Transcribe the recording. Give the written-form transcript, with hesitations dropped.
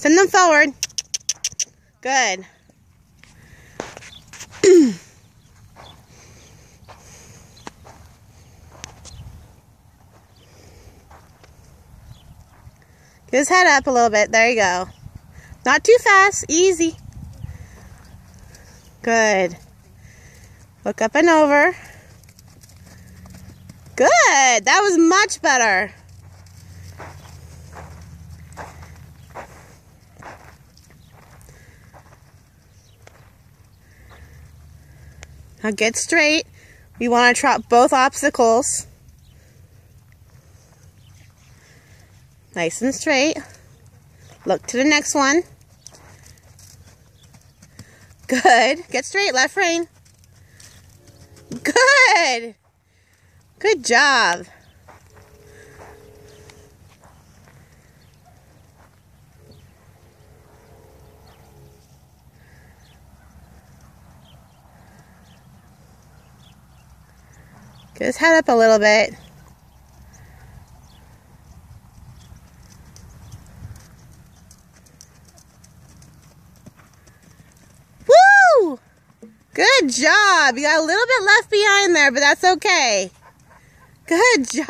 Send them forward. Good. Get his head up a little bit. There you go. Not too fast. Easy. Good. Look up and over. Good. That was much better. Now get straight. We want to trot both obstacles. Nice and straight. Look to the next one. Good. Get straight, left rein. Good. Good job. Get his head up a little bit. Woo! Good job. You got a little bit left behind there, but that's okay. Good job.